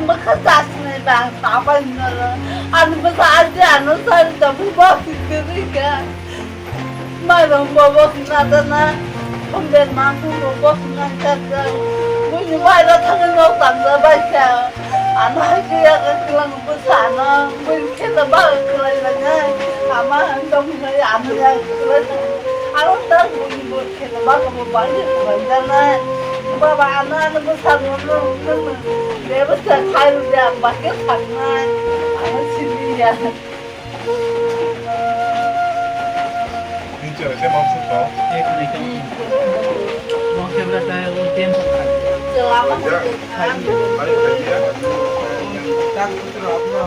Makasasnya bang, apa ini? Anu besar aja, anu saya tapi bawa kiriga. Malam bawa nada na, kemudian mampu bawa nada. Mungkin ada tangan lo tanda baca. Anu aja yang kelang besar, mungkin kita bawa kelailannya. Ama dong saya anu yang kelang. Anu tak mungkin kita bawa banyak banyak. Bapak anak besar ngomong, dia besar kayu dia pakai tangan, anak sini ya. Ini saya maksud toh. Mau berapa tempo? Selama Hari kerja. Tak betul apa?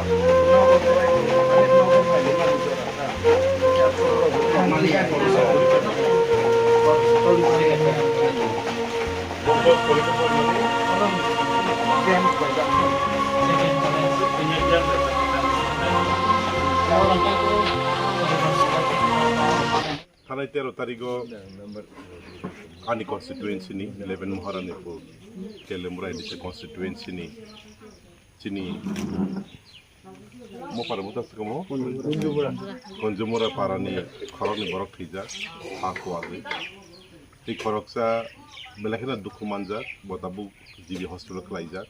Nogo kali, nogo kali mana betul? Malian Tanay 13 tarigo ani constituency ni 11 Muharram po Kelembra edisi constituency ni sini mo para mo tas mo konjumura para ni kharani borok thija aku age tik koroksa belakina dukhu manjak botabu jibi hospital klaijak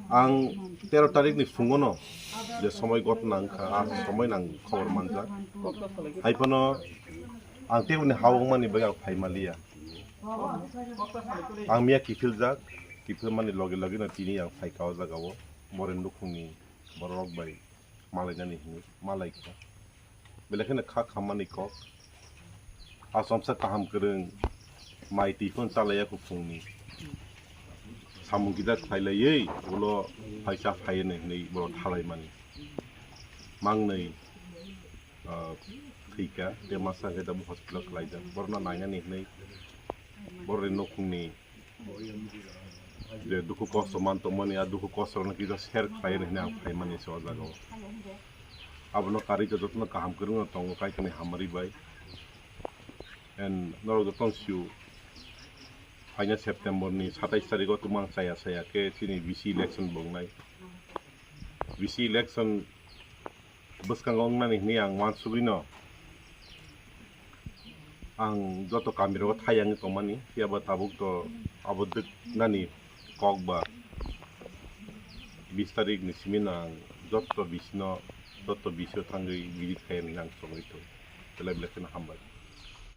ang 13 tarik ni fungono je সময় গত নাংখা আর সময় নাং খবর মানজা হাইপনো ang teuni hawong mani baga phaimaliya ang mia kifil jak kifil mani loge loge na tini ang phaikaw jagawo moren dukhuni borok bai malai nani hini malai ko belakina kha khamani kok asomsa kaham kereng mai tifon salaya ku fungni samung kita khailayei ulo phaisa phaine nei boro thalai mani mangnei thika de masa ke dabu hospital klaija borna naina ni nei borre nokuni de duku kosto manto mani a duku kosto na kita share khaine ne phai mani so jago abno kari ke jotno kaham kerung tongo kai kami hamari bai and noro jotong siu hanya September ni 27 tarikh tumang saya ke sini BC election bongnai BC election buskangong na ni ang mansugino ang joto kamiro thayang to mani ya ba tabuk to aboduk nani kokba 20 tarikh ni siminang joto bisno joto bisyo thangi gidi khayen nang songito tele election hambal